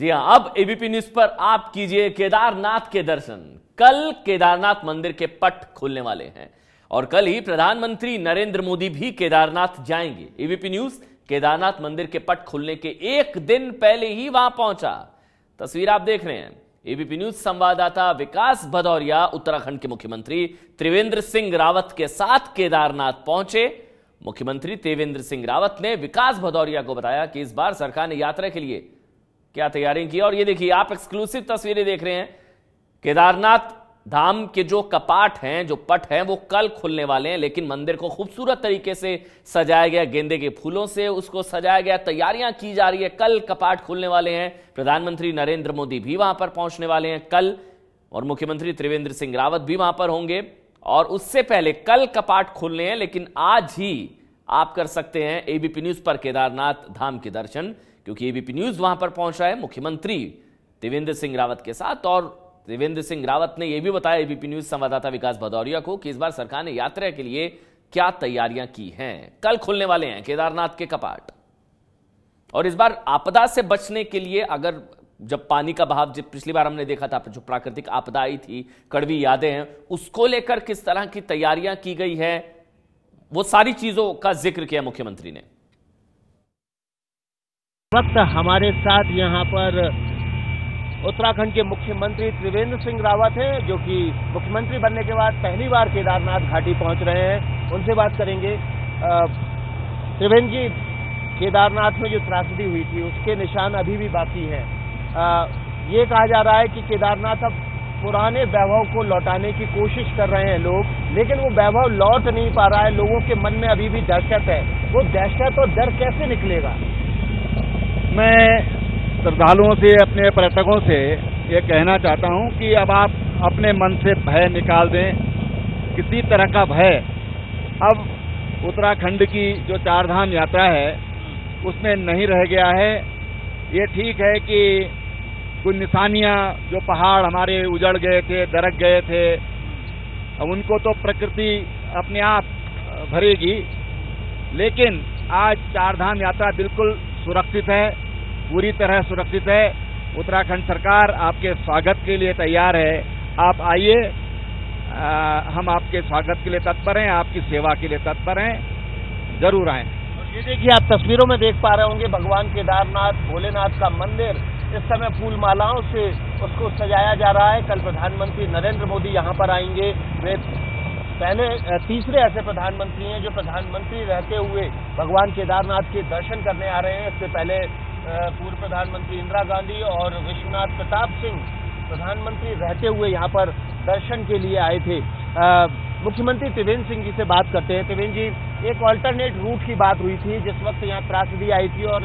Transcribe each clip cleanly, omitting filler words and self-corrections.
जी हां, अब ABP news पर आप कीजिए केदारनाथ के दर्शन। कल केदारनाथ मंदिर के पट खुलने वाले हैं और कल ही प्रधानमंत्री नरेंद्र मोदी भी केदारनाथ जाएंगे। एबीपी न्यूज केदारनाथ मंदिर के पट खुलने के एक दिन पहले ही वहां पहुंचा। तस्वीर आप देख रहे हैं। एबीपी न्यूज संवाददाता विकास भदौरिया उत्तराखंड के मुख्यमंत्री त्रिवेंद्र सिंह रावत के साथ केदारनाथ पहुंचे। मुख्यमंत्री त्रिवेंद्र सिंह रावत ने विकास भदौरिया को बताया कि इस बार सरकार ने यात्रा के लिए क्या तैयारी की। और ये देखिए, आप एक्सक्लूसिव तस्वीरें देख रहे हैं। केदारनाथ धाम के जो कपाट हैं, जो पट हैं, वो कल खुलने वाले हैं, लेकिन मंदिर को खूबसूरत तरीके से सजाया गया, गेंदे के फूलों से उसको सजाया गया, तैयारियां की जा रही है। कल कपाट खुलने वाले हैं। प्रधानमंत्री नरेंद्र मोदी भी वहां पर पहुंचने वाले हैं कल, और मुख्यमंत्री त्रिवेंद्र सिंह रावत भी वहां पर होंगे। और उससे पहले कल कपाट खुलने हैं, लेकिन आज ही आप कर सकते हैं एबीपी न्यूज पर केदारनाथ धाम के दर्शन, क्योंकि एबीपी न्यूज वहां पर पहुंचा है मुख्यमंत्री त्रिवेंद्र सिंह रावत के साथ। और त्रिवेंद्र सिंह रावत ने यह भी बताया एबीपी न्यूज संवाददाता विकास भदौरिया को कि इस बार सरकार ने यात्रा के लिए क्या तैयारियां की हैं। कल खुलने वाले हैं केदारनाथ के कपाट, और इस बार आपदा से बचने के लिए, अगर जब पानी का बहाव, जब पिछली बार हमने देखा था जो प्राकृतिक आपदा आई थी, कड़वी यादें हैं, उसको लेकर किस तरह की तैयारियां की गई है, वो सारी चीजों का जिक्र किया मुख्यमंत्री ने। वक्त हमारे साथ यहाँ पर उत्तराखंड के मुख्यमंत्री त्रिवेंद्र सिंह रावत हैं, जो कि मुख्यमंत्री बनने के बाद पहली बार केदारनाथ घाटी पहुंच रहे हैं। उनसे बात करेंगे। त्रिवेंद्र जी, केदारनाथ में जो त्रासदी हुई थी उसके निशान अभी भी बाकी हैं। ये कहा जा रहा है कि केदारनाथ अब पुराने वैभव को लौटाने की कोशिश कर रहे हैं लोग, लेकिन वो वैभव लौट नहीं पा रहा है। लोगों के मन में अभी भी दहशत है। वो दहशत और डर कैसे निकलेगा? मैं श्रद्धालुओं से, अपने पर्यटकों से ये कहना चाहता हूं कि अब आप अपने मन से भय निकाल दें। किसी तरह का भय अब उत्तराखंड की जो चारधाम यात्रा है उसमें नहीं रह गया है। ये ठीक है कि कुछ निशानियां, जो पहाड़ हमारे उजड़ गए थे, दरक गए थे, उनको तो प्रकृति अपने आप भरेगी, लेकिन आज चारधाम यात्रा बिल्कुल सुरक्षित है, पूरी तरह सुरक्षित है। उत्तराखंड सरकार आपके स्वागत के लिए तैयार है। आप आइए, हम आपके स्वागत के लिए तत्पर हैं, आपकी सेवा के लिए तत्पर हैं। जरूर आएं। ये देखिए, आप तस्वीरों में देख पा रहे होंगे भगवान केदारनाथ भोलेनाथ का मंदिर इस समय फूल मालाओं से उसको सजाया जा रहा है। कल प्रधानमंत्री नरेंद्र मोदी यहाँ पर आएंगे। वे पहले तीसरे ऐसे प्रधानमंत्री हैं जो प्रधानमंत्री रहते हुए भगवान केदारनाथ के दर्शन करने आ रहे हैं। इससे पहले पूर्व प्रधानमंत्री इंदिरा गांधी और विश्वनाथ प्रताप सिंह प्रधानमंत्री रहते हुए यहाँ पर दर्शन के लिए आए थे। मुख्यमंत्री त्रिवेंद्र सिंह जी से बात करते हैं। त्रिवेंद्र जी, एक ऑल्टरनेट रूट की बात हुई थी जिस वक्त यहाँ त्रासदी आई थी, और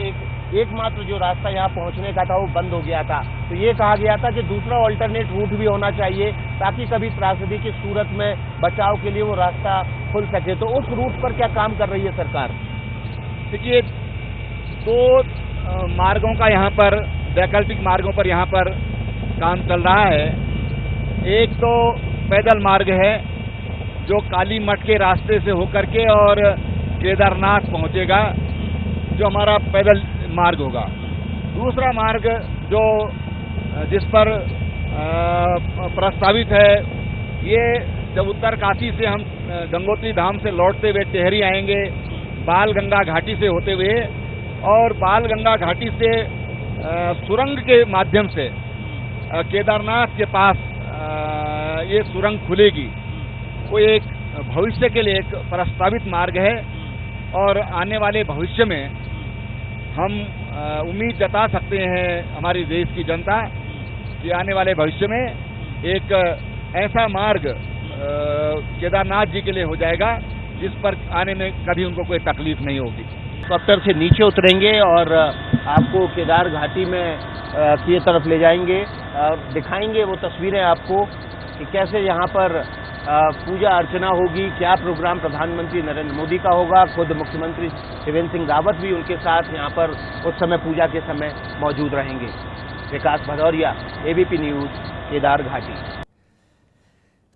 एकमात्र जो रास्ता यहाँ पहुँचने का था वो बंद हो गया था। तो ये कहा गया था कि दूसरा ऑल्टरनेट रूट भी होना चाहिए ताकि कभी त्रासदी की सूरत में बचाव के लिए वो रास्ता खुल सके। तो उस रूट पर क्या काम कर रही है सरकार? देखिए, दो मार्गों का यहाँ पर, वैकल्पिक मार्गों पर यहाँ पर काम चल रहा है। एक तो पैदल मार्ग है जो काली मठ के रास्ते से होकर के और केदारनाथ पहुंचेगा, जो हमारा पैदल मार्ग होगा। दूसरा मार्ग जो जिस पर प्रस्तावित है, ये जब उत्तरकाशी से हम गंगोत्री धाम से लौटते हुए टेहरी आएंगे, बाल गंगा घाटी से होते हुए, और बाल गंगा घाटी से सुरंग के माध्यम से केदारनाथ के पास ये सुरंग खुलेगी। वो एक भविष्य के लिए एक प्रस्तावित मार्ग है, और आने वाले भविष्य में हम उम्मीद जता सकते हैं, हमारी देश की जनता, कि आने वाले भविष्य में एक ऐसा मार्ग केदारनाथ जी के लिए हो जाएगा जिस पर आने में कभी उनको कोई तकलीफ नहीं होगी। हेलीकॉप्टर से नीचे उतरेंगे और आपको केदार घाटी में की तरफ ले जाएंगे, दिखाएंगे वो तस्वीरें आपको कि कैसे यहाँ पर पूजा अर्चना होगी, क्या प्रोग्राम प्रधानमंत्री नरेंद्र मोदी का होगा। खुद मुख्यमंत्री त्रिवेंद्र सिंह रावत भी उनके साथ यहाँ पर उस समय पूजा के समय मौजूद रहेंगे। विकास भदौरिया, एबीपी न्यूज, केदार घाटी।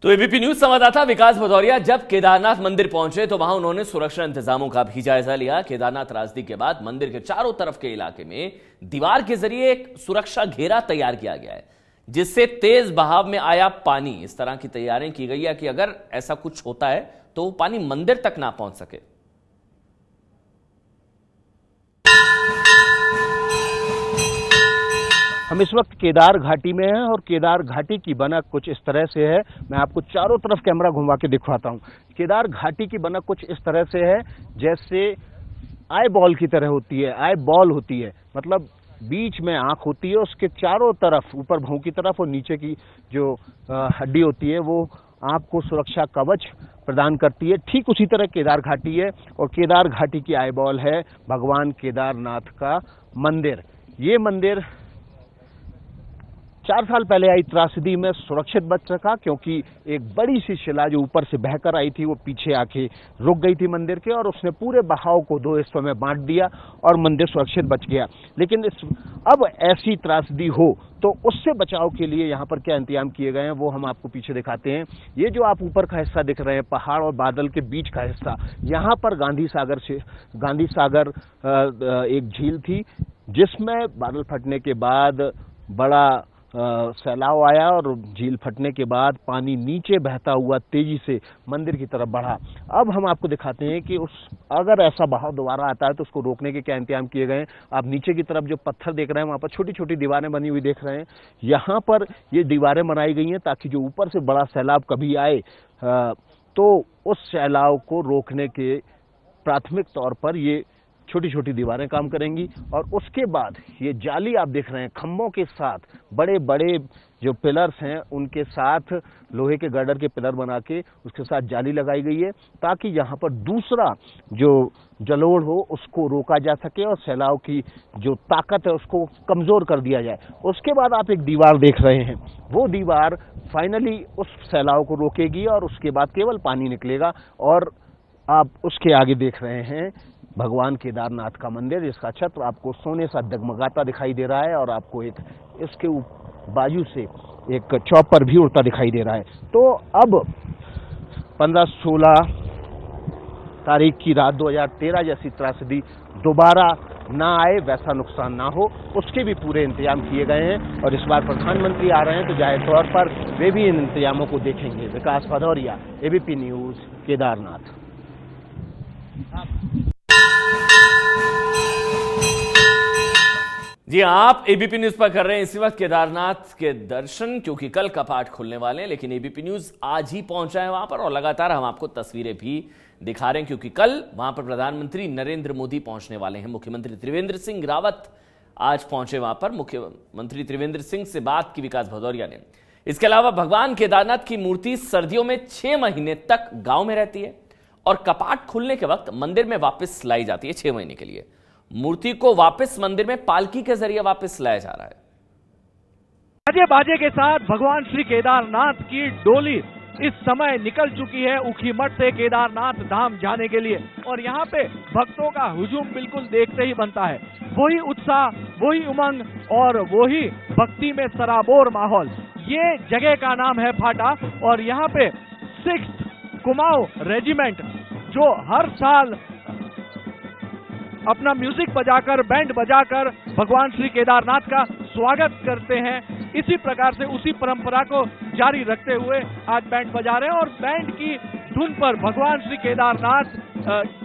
तो एबीपी न्यूज संवाददाता विकास भदौरिया जब केदारनाथ मंदिर पहुंचे तो वहां उन्होंने सुरक्षा इंतजामों का भी जायजा लिया। केदारनाथ त्रासदी के बाद मंदिर के चारों तरफ के इलाके में दीवार के जरिए एक सुरक्षा घेरा तैयार किया गया है, जिससे तेज बहाव में आया पानी, इस तरह की तैयारियां की गई है कि अगर ऐसा कुछ होता है तो वो पानी मंदिर तक ना पहुंच सके। हम इस वक्त केदार घाटी में हैं और केदार घाटी की बनक कुछ इस तरह से है। मैं आपको चारों तरफ कैमरा घुमा के दिखवाता हूं। केदार घाटी की बनक कुछ इस तरह से है जैसे आई बॉल की तरह होती है। आई बॉल होती है मतलब बीच में आंख होती है, उसके चारों तरफ ऊपर भौं की तरफ और नीचे की जो हड्डी होती है वो आंख को सुरक्षा कवच प्रदान करती है। ठीक उसी तरह केदार घाटी है और केदार घाटी की आई बॉल है भगवान केदारनाथ का मंदिर। ये मंदिर 4 साल पहले आई त्रासदी में सुरक्षित बच सका क्योंकि एक बड़ी सी शिला जो ऊपर से बहकर आई थी वो पीछे आके रुक गई थी मंदिर के और उसने पूरे बहाव को 2 हिस्सों में बांट दिया और मंदिर सुरक्षित बच गया। लेकिन अब ऐसी त्रासदी हो तो उससे बचाव के लिए यहाँ पर क्या इंतजाम किए गए हैं वो हम आपको पीछे दिखाते हैं। ये जो आप ऊपर का हिस्सा दिख रहे हैं, पहाड़ और बादल के बीच का हिस्सा, यहाँ पर गांधी सागर एक झील थी जिसमें बादल फटने के बाद बड़ा सैलाब आया और झील फटने के बाद पानी नीचे बहता हुआ तेजी से मंदिर की तरफ बढ़ा। अब हम आपको दिखाते हैं कि अगर ऐसा बहाव दोबारा आता है तो उसको रोकने के क्या इंतजाम किए गए हैं। आप नीचे की तरफ जो पत्थर देख रहे हैं वहाँ पर छोटी छोटी दीवारें बनी हुई देख रहे हैं। यहाँ पर ये दीवारें बनाई गई हैं ताकि जो ऊपर से बड़ा सैलाब कभी आए तो उस सैलाब को रोकने के प्राथमिक तौर पर ये छोटी छोटी दीवारें काम करेंगी। और उसके बाद ये जाली आप देख रहे हैं खंभों के साथ, बड़े बड़े जो पिलर्स हैं उनके साथ लोहे के गर्डर के पिलर बना के उसके साथ जाली लगाई गई है ताकि यहाँ पर दूसरा जो जलोढ़ हो उसको रोका जा सके और सैलाब की जो ताकत है उसको कमज़ोर कर दिया जाए। उसके बाद आप एक दीवार देख रहे हैं, वो दीवार फाइनली उस सैलाब को रोकेगी और उसके बाद केवल पानी निकलेगा। और आप उसके आगे देख रहे हैं भगवान केदारनाथ का मंदिर, जिसका छत्र आपको सोने सा डगमगाता दिखाई दे रहा है और आपको एक इसके बाजू से एक चॉपर भी उड़ता दिखाई दे रहा है। तो अब 15-16 तारीख की रात 2013 जैसी त्रासदी दोबारा ना आए, वैसा नुकसान ना हो, उसके भी पूरे इंतजाम किए गए हैं। और इस बार प्रधानमंत्री आ रहे हैं तो जाहिर तौर पर वे भी इन इंतजामों को देखेंगे। विकास भदौरिया, एबीपी न्यूज, केदारनाथ। जी आप एबीपी न्यूज पर कर रहे हैं इसी वक्त केदारनाथ के दर्शन, क्योंकि कल कपाट खुलने वाले हैं। लेकिन एबीपी न्यूज आज ही पहुंचा है वहां पर और लगातार हम आपको तस्वीरें भी दिखा रहे हैं क्योंकि कल वहां पर प्रधानमंत्री नरेंद्र मोदी पहुंचने वाले हैं। मुख्यमंत्री त्रिवेंद्र सिंह रावत आज पहुंचे वहां पर। मुख्यमंत्री त्रिवेंद्र सिंह से बात की विकास भदौरिया ने। इसके अलावा भगवान केदारनाथ की मूर्ति सर्दियों में 6 महीने तक गांव में रहती है और कपाट खुलने के वक्त मंदिर में वापस लाई जाती है 6 महीने के लिए। मूर्ति को वापस मंदिर में पालकी के जरिए वापस लाया जा रहा है। बाजे बाजे के साथ भगवान श्री केदारनाथ की डोली इस समय निकल चुकी है ऊखीमठ से केदारनाथ धाम जाने के लिए और यहाँ पे भक्तों का हुजूम बिल्कुल देखते ही बनता है। वही उत्साह, वही उमंग और वही भक्ति में सराबोर माहौल। ये जगह का नाम है फाटा और यहाँ पे 6th कुमाऊं रेजिमेंट जो हर साल अपना म्यूजिक बजाकर, बैंड बजाकर भगवान श्री केदारनाथ का स्वागत करते हैं, इसी प्रकार से उसी परंपरा को जारी रखते हुए आज बैंड बजा रहे हैं और बैंड की धुन पर भगवान श्री केदारनाथ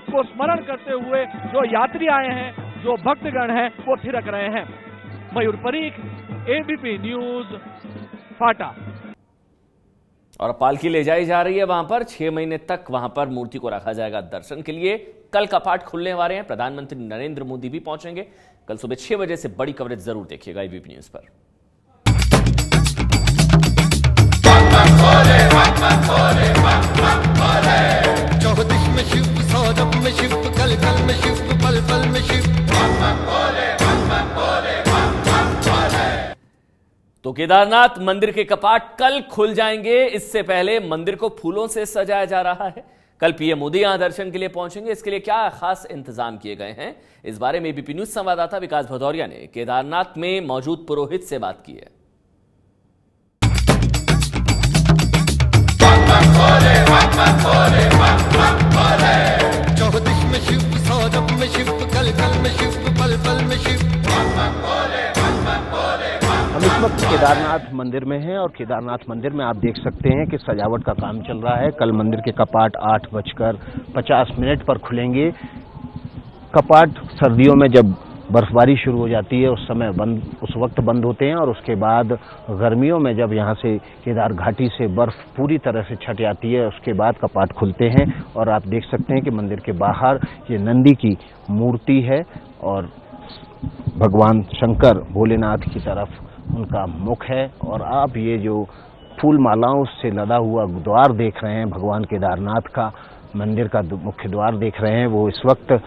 को स्मरण करते हुए जो यात्री आए हैं, जो भक्तगण हैं, वो थिरक रहे हैं। मयूर परीख, एबीपी न्यूज, फाटा। और पालकी ले जाई जा रही है वहां पर। 6 महीने तक वहां पर मूर्ति को रखा जाएगा दर्शन के लिए। कल कपाट खुलने वाले हैं। प्रधानमंत्री नरेंद्र मोदी भी पहुंचेंगे। कल सुबह 6 बजे से बड़ी कवरेज जरूर देखिएगा एबीपी न्यूज पर। चौदिश में शिव, सौरभ में शिव, कल कल में शिव, पल पल में शिव। तो केदारनाथ मंदिर के कपाट कल खुल जाएंगे। इससे पहले मंदिर को फूलों से सजाया जा रहा है। कल पीएम मोदी यहां दर्शन के लिए पहुंचेंगे। इसके लिए क्या खास इंतजाम किए गए हैं, इस बारे में एबीपी न्यूज संवाददाता विकास भदौरिया ने केदारनाथ में मौजूद पुरोहित से बात की है। चौदिश में शिव, सौरभ में शिव, कल कल में शिव, पल पल में शिव। हम इस वक्त केदारनाथ मंदिर में हैं और केदारनाथ मंदिर में आप देख सकते हैं कि सजावट का काम चल रहा है। कल मंदिर के कपाट 8:50 पर खुलेंगे। कपाट सर्दियों में जब बर्फबारी शुरू हो जाती है उस वक्त बंद होते हैं और उसके बाद गर्मियों में जब यहाँ से केदार घाटी से बर्फ पूरी तरह से छट जाती है उसके बाद कपाट खुलते हैं। और आप देख सकते हैं कि मंदिर के बाहर ये नंदी की मूर्ति है और भगवान शंकर भोलेनाथ की तरफ उनका मुख है। और आप ये जो फूल मालाओं से लदा हुआ द्वार देख रहे हैं, भगवान केदारनाथ का मंदिर का मुख्य द्वार देख रहे हैं, वो इस वक्त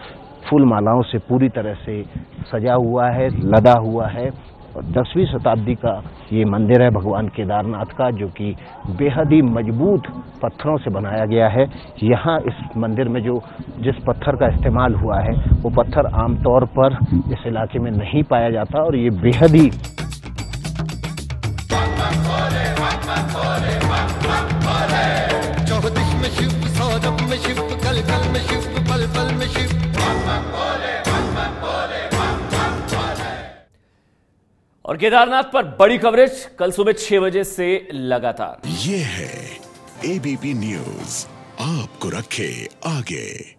फूल मालाओं से पूरी तरह से सजा हुआ है, लदा हुआ है। और 10वीं शताब्दी का ये मंदिर है भगवान केदारनाथ का, जो कि बेहद ही मजबूत पत्थरों से बनाया गया है। यहाँ इस मंदिर में जिस पत्थर का इस्तेमाल हुआ है वो पत्थर आमतौर पर इस इलाके में नहीं पाया जाता और ये बेहद ही चौदिश में शिव, सौरभ में शिव, कल कल में शिव, पल पल में शिव। और केदारनाथ पर बड़ी कवरेज कल सुबह 6 बजे से लगातार। ये है एबीपी न्यूज, आपको रखे आगे।